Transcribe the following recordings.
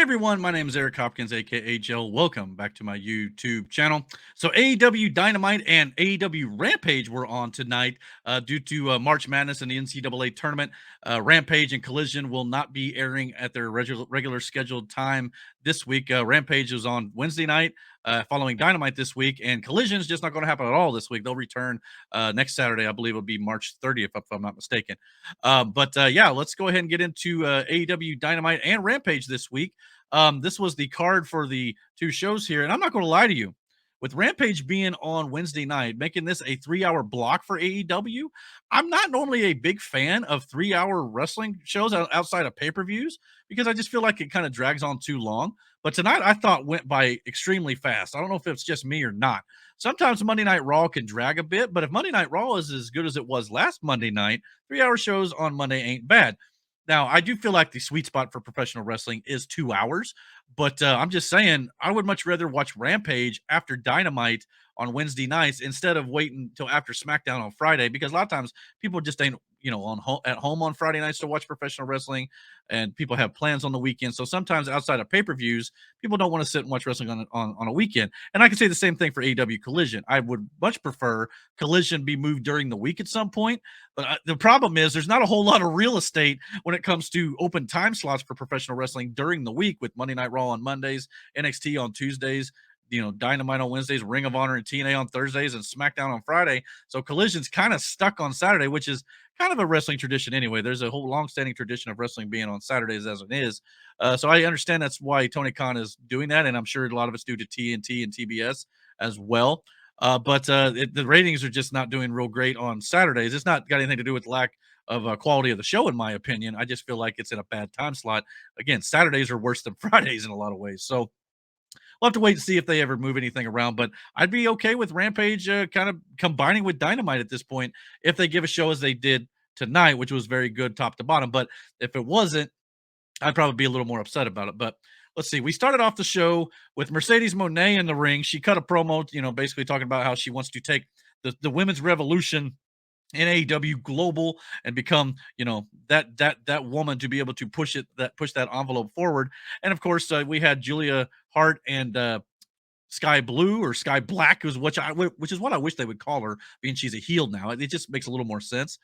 everyone, my name is Eric Hopkins, aka JEL. Welcome back to my YouTube channel. So AEW Dynamite and AEW Rampage were on tonight due to March Madness and the NCAA Tournament. Rampage and Collision will not be airing at their regular scheduled time this week. Rampage is on Wednesday night, following Dynamite this week, and Collision is just not going to happen at all this week. They'll return next Saturday. I believe it'll be March 30th, if I'm not mistaken. Yeah, let's go ahead and get into AEW Dynamite and Rampage this week. This was the card for the two shows here, and I'm not going to lie to you. With Rampage being on Wednesday night, making this a 3-hour block for AEW, I'm not normally a big fan of 3-hour wrestling shows outside of pay-per-views because I just feel like it kind of drags on too long. But tonight I thought went by extremely fast. I don't know if it's just me or not. Sometimes Monday Night Raw can drag a bit, but if Monday Night Raw is as good as it was last Monday night, 3-hour shows on Monday ain't bad. Now, I do feel like the sweet spot for professional wrestling is 2 hours, but I'm just saying I would much rather watch Rampage after Dynamite on Wednesday nights instead of waiting until after SmackDown on Friday, because a lot of times people just ain't at home on Friday nights to watch professional wrestling, and people have plans on the weekend. So sometimes outside of pay-per-views, people don't want to sit and watch wrestling on a weekend. And I can say the same thing for AEW Collision. I would much prefer Collision be moved during the week at some point. But the problem is there's not a whole lot of real estate when it comes to open time slots for professional wrestling during the week, with Monday Night Raw on Mondays, NXT on Tuesdays, Dynamite on Wednesdays, Ring of Honor and TNA on Thursdays, and SmackDown on Friday. So Collision's kind of stuck on Saturday, which is kind of a wrestling tradition anyway. There's a whole long-standing tradition of wrestling being on Saturdays as it is. So I understand that's why Tony Khan is doing that, and I'm sure a lot of it's due to TNT and TBS as well. The ratings are just not doing real great on Saturdays. It's not got anything to do with lack of quality of the show, in my opinion. I just feel like it's in a bad time slot. Again, Saturdays are worse than Fridays in a lot of ways. So we'll have to wait and see if they ever move anything around. But I'd be okay with Rampage kind of combining with Dynamite at this point if they give a show as they did tonight, which was very good top to bottom. But if it wasn't, I'd probably be a little more upset about it. But let's see. We started off the show with Mercedes Moné in the ring. She cut a promo, basically talking about how she wants to take the women's revolution in AEW global and become, that woman to be able to push that envelope forward. And of course, we had Julia Hart and Sky Blue or Sky Black, which is what I wish they would call her, being she's a heel now. It just makes a little more sense.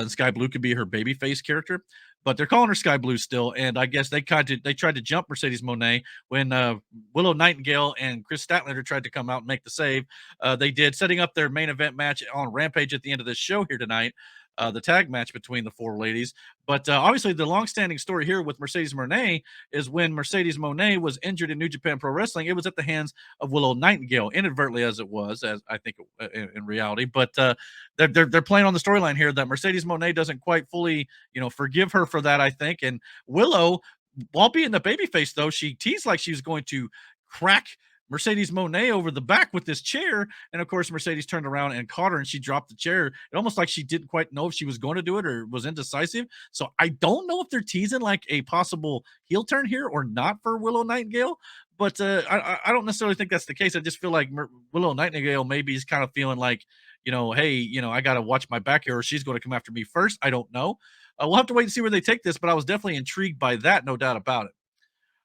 Sky Blue could be her babyface character, but they're calling her Sky Blue still. And I guess they tried to jump Mercedes Moné when Willow Nightingale and Chris Statlander tried to come out and make the save. They did, setting up their main event match on Rampage at the end of this show here tonight. The tag match between the four ladies. But obviously, the long-standing story here with Mercedes Moné is when Mercedes Moné was injured in New Japan Pro Wrestling, it was at the hands of Willow Nightingale, inadvertently as it was, as I think in reality. But they're playing on the storyline here that Mercedes Moné doesn't quite fully, forgive her for that, I think. And Willow, while being the babyface, though, she teased like she was going to crack Mercedes Moné over the back with this chair. And of course, Mercedes turned around and caught her and she dropped the chair. It almost like she didn't quite know if she was going to do it or was indecisive. So I don't know if they're teasing like a possible heel turn here or not for Willow Nightingale. But I don't necessarily think that's the case. I just feel like Willow Nightingale maybe is kind of feeling like, hey, I got to watch my back here or she's going to come after me first. I don't know. We'll have to wait and see where they take this, but I was definitely intrigued by that. No doubt about it.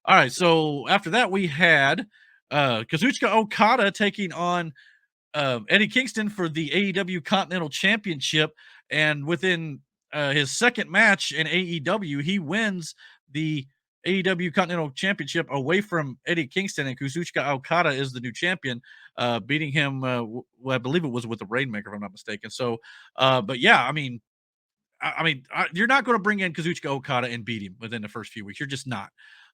All right. So after that, we had Kazuchika Okada taking on Eddie Kingston for the AEW Continental Championship. And within his second match in AEW, he wins the AEW Continental Championship away from Eddie Kingston, and Kazuchika Okada is the new champion, beating him, I believe it was with the Rainmaker, if I'm not mistaken. So, but yeah, you're not going to bring in Kazuchika Okada and beat him within the first few weeks. You're just not.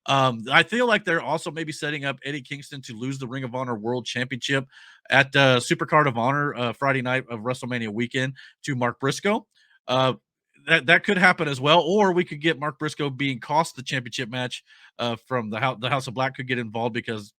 I feel like they're also maybe setting up Eddie Kingston to lose the Ring of Honor World Championship at Supercard of Honor Friday night of WrestleMania weekend to Mark Briscoe. That could happen as well, or we could get Mark Briscoe being cost the championship match from the House of Black could get involved because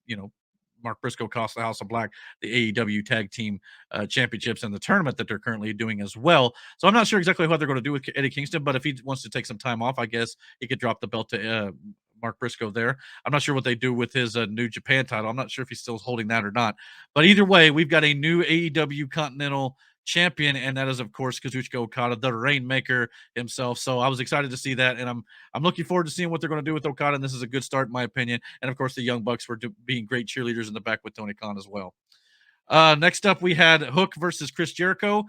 Mark Briscoe cost the House of Black the AEW Tag Team Championships and the tournament that they're currently doing as well. So I'm not sure exactly what they're going to do with Eddie Kingston, but if he wants to take some time off, I guess he could drop the belt to Mark Briscoe there. I'm not sure what they do with his New Japan title. I'm not sure if he's still holding that or not. But either way, we've got a new AEW Continental champion, and that is of course Kazuchika Okada, the Rainmaker himself. So I was excited to see that, and I'm looking forward to seeing what they're going to do with Okada. And this is a good start, in my opinion. And of course, the Young Bucks were being great cheerleaders in the back with Tony Khan as well. Next up, we had Hook versus Chris Jericho.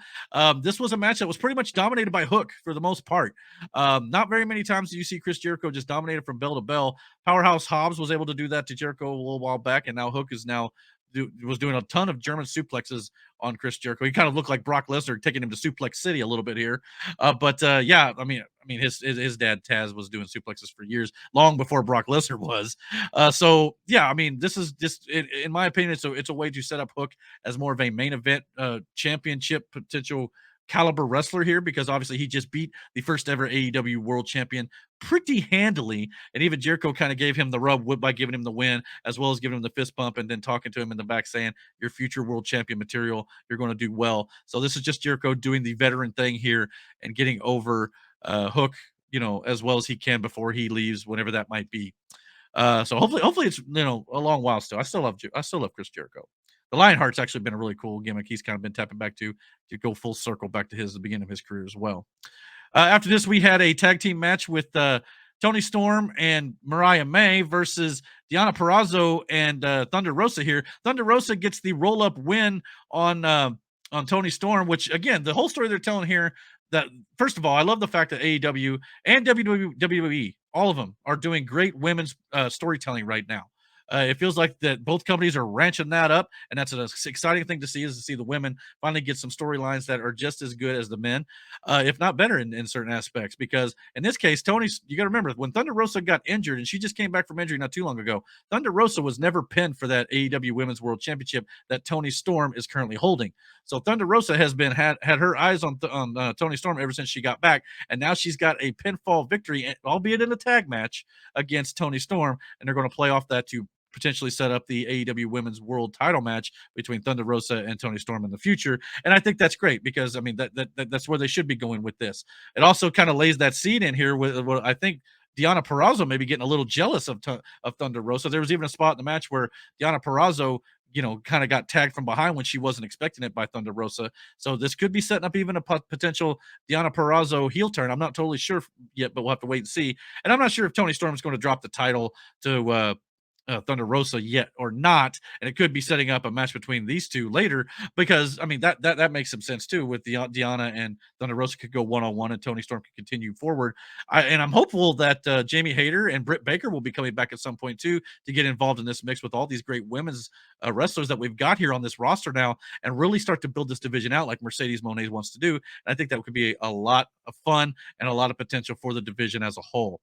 This was a match that was pretty much dominated by Hook for the most part. Not very many times do you see Chris Jericho just dominated from bell to bell. Powerhouse Hobbs was able to do that to Jericho a little while back, and now Hook is now was doing a ton of German suplexes on Chris Jericho. He kind of looked like Brock Lesnar taking him to Suplex City a little bit here. But yeah, I mean, his dad Taz was doing suplexes for years, long before Brock Lesnar was. So yeah, I mean, this is just, in my opinion, it's a way to set up Hook as more of a main event championship potential caliber wrestler here, because obviously he just beat the first ever AEW world champion pretty handily. And even Jericho kind of gave him the rub by giving him the win, as well as giving him the fist bump and then talking to him in the back saying, "Your future world champion material, you're going to do well." So this is just Jericho doing the veteran thing here and getting over Hook, as well as he can before he leaves, whenever that might be. So hopefully it's a long while still. I still love Chris Jericho. The Lionheart's actually been a really cool gimmick. He's kind of been tapping back to go full circle back to the beginning of his career as well. After this, we had a tag team match with Tony Storm and Mariah May versus Deonna Purrazzo and Thunder Rosa here. Thunder Rosa gets the roll up win on Tony Storm, which again, the whole story they're telling here, that first of all, I love the fact that AEW and WWE, all of them, are doing great women's storytelling right now. It feels like that both companies are ranching that up, and that's an exciting thing to see, is to see the women finally get some storylines that are just as good as the men, if not better in certain aspects. Because in this case, you got to remember, when Thunder Rosa got injured, and she just came back from injury not too long ago, Thunder Rosa was never pinned for that AEW Women's World Championship that Tony Storm is currently holding. So Thunder Rosa has had her eyes on Tony Storm ever since she got back, and now she's got a pinfall victory, albeit in a tag match against Tony Storm, and they're going to play off that to potentially set up the AEW Women's World Title match between Thunder Rosa and Tony Storm in the future. And I think that's great, because I mean that's where they should be going with this. It also kind of lays that seed in here with what I think Deonna Purrazzo may be getting a little jealous of Thunder Rosa. There was even a spot in the match where Deonna Purrazzo, kind of got tagged from behind when she wasn't expecting it by Thunder Rosa. So this could be setting up even a potential Deonna Purrazzo heel turn. I'm not totally sure yet, but we'll have to wait and see. And I'm not sure if Tony Storm is going to drop the title to Thunder Rosa yet or not, and it could be setting up a match between these two later, because I mean that makes some sense too, with Deonna and Thunder Rosa could go one-on-one and Tony Storm could continue forward. And I'm hopeful that Jamie Hayter and Britt Baker will be coming back at some point too, to get involved in this mix with all these great women's wrestlers that we've got here on this roster now, and really start to build this division out like Mercedes Moné wants to do. And I think that could be a lot of fun and a lot of potential for the division as a whole.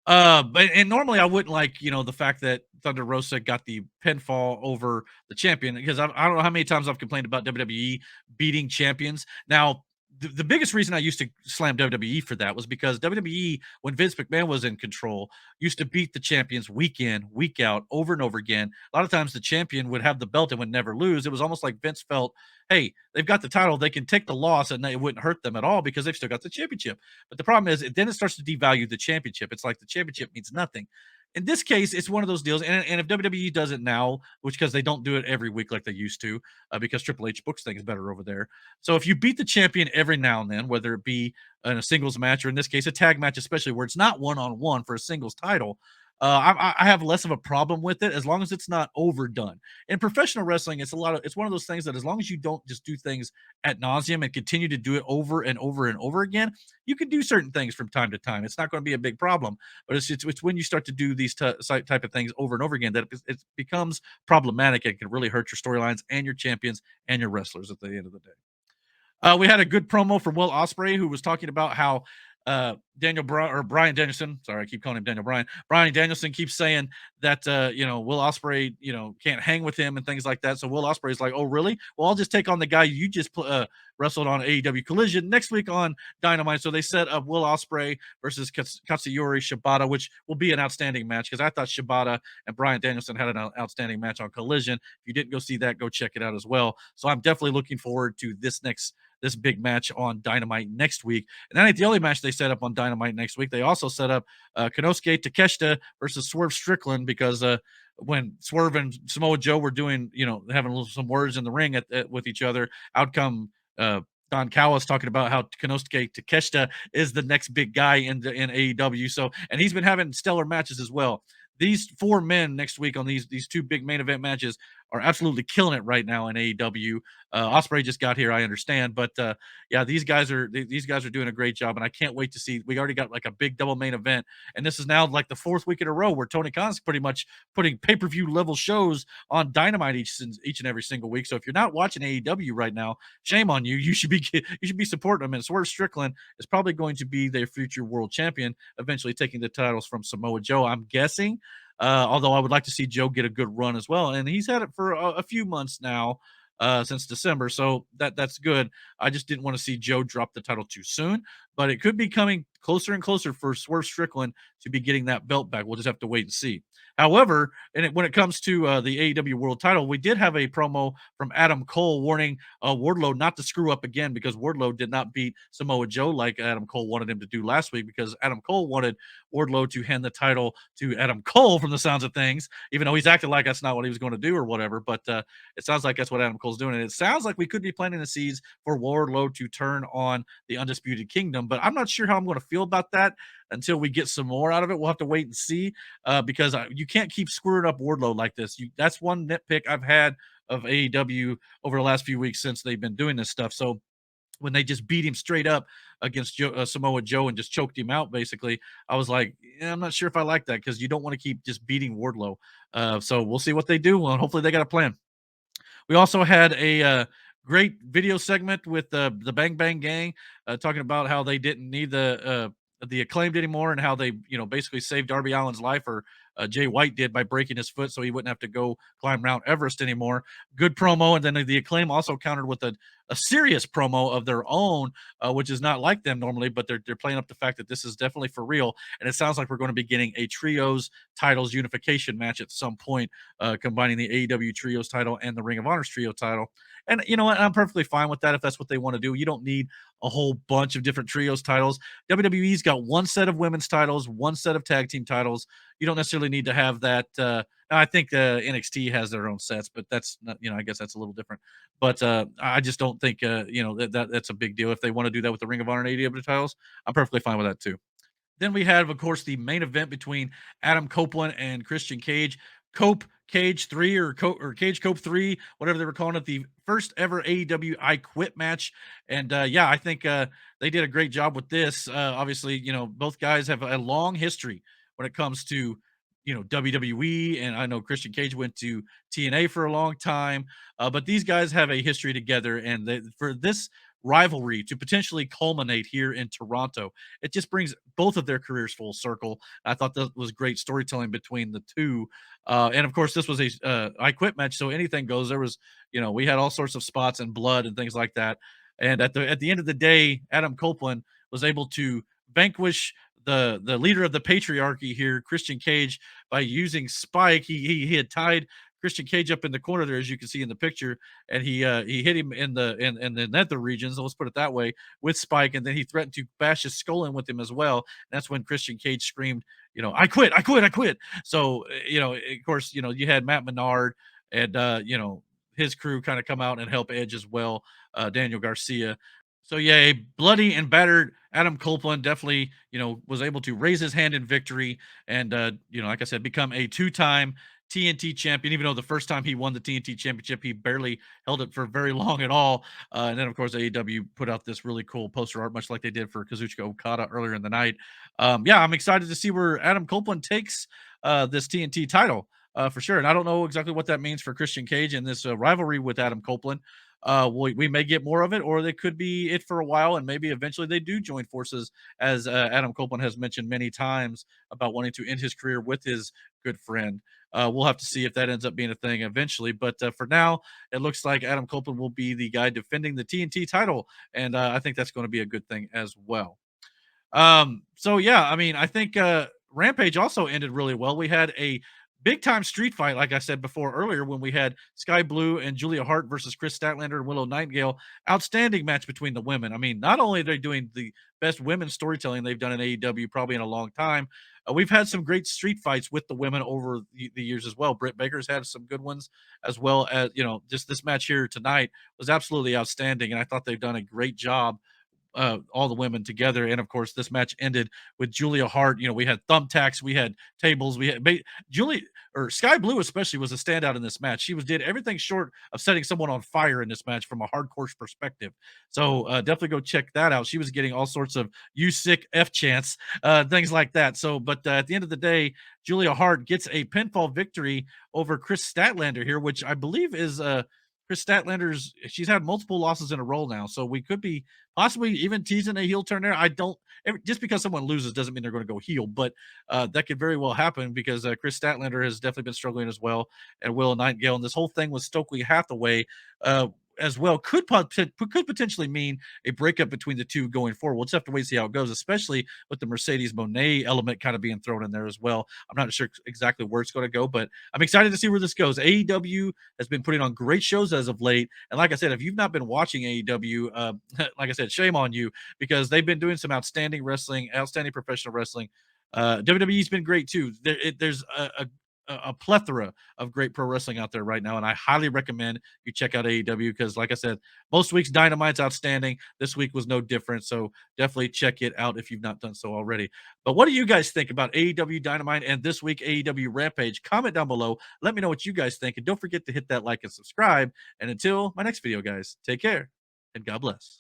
But normally I wouldn't like, the fact that Thunder Rosa got the pinfall over the champion, because I don't know how many times I've complained about WWE beating champions. Now, the biggest reason I used to slam WWE for that was because WWE, when Vince McMahon was in control, used to beat the champions week in, week out, over and over again. A lot of times the champion would have the belt and would never lose. It was almost like Vince felt, hey, they've got the title, they can take the loss and it wouldn't hurt them at all because they've still got the championship. But the problem is, then it starts to devalue the championship. It's like the championship means nothing. In this case, it's one of those deals, and if WWE does it now, which, because they don't do it every week like they used to, because Triple H books things better over there. So if you beat the champion every now and then, whether it be in a singles match or in this case a tag match, especially where it's not one-on-one for a singles title, I have less of a problem with it, as long as it's not overdone. In professional wrestling, it's one of those things that, as long as you don't just do things ad nauseum and continue to do it over and over and over again, you can do certain things from time to time. It's not going to be a big problem. But it's when you start to do these type of things over and over again that it becomes problematic, and can really hurt your storylines and your champions and your wrestlers at the end of the day. We had a good promo from Will Ospreay, who was talking about how Brian Danielson, sorry, I keep calling him Daniel Bryan. Brian Danielson keeps saying that Will Ospreay, can't hang with him and things like that. So Will Ospreay is like, "Oh, really? Well, I'll just take on the guy you just wrestled on AEW Collision next week on Dynamite." So they set up Will Ospreay versus Katsuyori Shibata, which will be an outstanding match, because I thought Shibata and Brian Danielson had an outstanding match on Collision. If you didn't go see that, go check it out as well. So I'm definitely looking forward to this next this big match on Dynamite next week. And that ain't the only match they set up on Dynamite next week. They also set up Konosuke Takeshita versus Swerve Strickland because when Swerve and Samoa Joe were doing, having some words in the ring with each other, outcome Don Callis talking about how Konosuke Takeshita is the next big guy in AEW. So, and he's been having stellar matches as well. These four men next week on these two big main event matches are absolutely killing it right now in AEW. Osprey just got here, I understand, but yeah, these guys are doing a great job, and I can't wait to see. We already got like a big double main event, and this is now like the fourth week in a row where Tony Khan's pretty much putting pay-per-view level shows on Dynamite each and every single week. So if you're not watching AEW right now, shame on you. You should be supporting them. And Swerve Strickland is probably going to be their future world champion, eventually taking the titles from Samoa Joe, I'm guessing. Although I would like to see Joe get a good run as well, and he's had it for a few months now, since December, so that's good. I just didn't want to see Joe drop the title too soon, but it could be coming closer and closer for Swerve Strickland to be getting that belt back. We'll just have to wait and see. However, when it comes to the AEW World Title, we did have a promo from Adam Cole warning Wardlow not to screw up again because Wardlow did not beat Samoa Joe like Adam Cole wanted him to do last week because Adam Cole wanted Wardlow to hand the title to Adam Cole from the sounds of things, even though he's acting like that's not what he was going to do or whatever. But it sounds like that's what Adam Cole's doing. And it sounds like we could be planting the seeds for Wardlow to turn on the Undisputed Kingdom. But I'm not sure how I'm going to feel about that until we get some more out of it. We'll have to wait and see because you can't keep screwing up Wardlow like this. That's one nitpick I've had of AEW over the last few weeks since they've been doing this stuff. So when they just beat him straight up against Samoa Joe and just choked him out, basically, I was like, yeah, I'm not sure if I like that because you don't want to keep just beating Wardlow. So we'll see what they do. Well, hopefully they got a plan. We also had a great video segment with the Bang Bang Gang talking about how they didn't need the Acclaimed anymore and how they basically saved Darby Allin's life, or Jay White did, by breaking his foot so he wouldn't have to go climb Mount Everest anymore. Good promo, and then the Acclaim also countered with a serious promo of their own, which is not like them normally, but they're playing up the fact that this is definitely for real, and it sounds like we're going to be getting a trios titles unification match at some point, combining the AEW trios title and the Ring of Honor's trio title. And you know what? I'm perfectly fine with that if that's what they want to do. You don't need a whole bunch of different trios titles. WWE's got one set of women's titles, one set of tag team titles. You don't necessarily need to have that. Now, I think NXT has their own sets, but that's not, I guess that's a little different. But I just don't think, that's a big deal. If they want to do that with the Ring of Honor and AEW titles, I'm perfectly fine with that too. Then we have, of course, the main event between Adam Copeland and Christian Cage. Cope Cage 3 or Cage Cope 3, whatever they were calling it, the first ever AEW I Quit match. And yeah, I think they did a great job with this. Obviously, both guys have a long history when it comes to WWE, and I know Christian Cage went to TNA for a long time, but these guys have a history together, and for this rivalry to potentially culminate here in Toronto, it just brings both of their careers full circle. I thought that was great storytelling between the two, and of course, this was a I Quit match, so anything goes. There was, we had all sorts of spots and blood and things like that, and at the end of the day, Adam Copeland was able to vanquish the leader of the patriarchy here, Christian Cage, by using Spike. He had tied Christian Cage up in the corner there, as you can see in the picture, and he hit him in the nether regions. Let's put it that way, with Spike, and then he threatened to bash his skull in with him as well. And that's when Christian Cage screamed, "I quit, I quit, I quit." So of course, you had Matt Menard and his crew kind of come out and help Edge as well, Daniel Garcia. So yeah, a bloody and battered Adam Copeland definitely, was able to raise his hand in victory and like I said, become a two-time TNT champion, even though the first time he won the TNT championship, he barely held it for very long at all. And then of course AEW put out this really cool poster art, much like they did for Kazuchika Okada earlier in the night. Yeah, I'm excited to see where Adam Copeland takes this TNT title. For sure. And I don't know exactly what that means for Christian Cage and this rivalry with Adam Copeland. We may get more of it, or they could be it for a while, and maybe eventually they do join forces, as Adam Copeland has mentioned many times about wanting to end his career with his good friend. We'll have to see if that ends up being a thing eventually. But for now, it looks like Adam Copeland will be the guy defending the TNT title, and I think that's going to be a good thing as well. So yeah, I mean, I think Rampage also ended really well. We had a big time street fight, like I said before earlier, when we had Sky Blue and Julia Hart versus Chris Statlander and Willow Nightingale. Outstanding match between the women. I mean, not only are they doing the best women's storytelling they've done in AEW probably in a long time, we've had some great street fights with the women over the years as well. Britt Baker's had some good ones, as well as, just this match here tonight was absolutely outstanding. And I thought they've done a great job, all the women together. And of course, this match ended with Julia Hart. We had thumbtacks, we had tables, we had Julie or Sky Blue especially was a standout in this match. She did everything short of setting someone on fire in this match from a hardcore perspective. So definitely go check that out. She was getting all sorts of "you sick F" chants, things like that. So, but at the end of the day, Julia Hart gets a pinfall victory over Chris Statlander here, which I believe is Chris Statlander's. She's had multiple losses in a row now, so we could be possibly even teasing a heel turn there. I don't just because someone loses doesn't mean they're going to go heel, but that could very well happen because Chris Statlander has definitely been struggling as well, and Will Nightingale, and this whole thing with Stokely Hathaway. As well could potentially mean a breakup between the two going forward. We'll just have to wait and see how it goes, especially with the Mercedes Monet element kind of being thrown in there as well. I'm not sure exactly where it's going to go, but I'm excited to see where this goes. AEW has been putting on great shows as of late, and like I said, if you've not been watching AEW, like I said, shame on you because they've been doing some outstanding wrestling, outstanding professional wrestling. WWE's been great too. There's a plethora of great pro wrestling out there right now, and I highly recommend you check out AEW because, like I said, most weeks Dynamite's outstanding. This week was no different, so definitely check it out if you've not done so already. But what do you guys think about AEW Dynamite and this week AEW Rampage? Comment down below. Let me know what you guys think, and don't forget to hit that like and subscribe. And until my next video, guys, take care and God bless.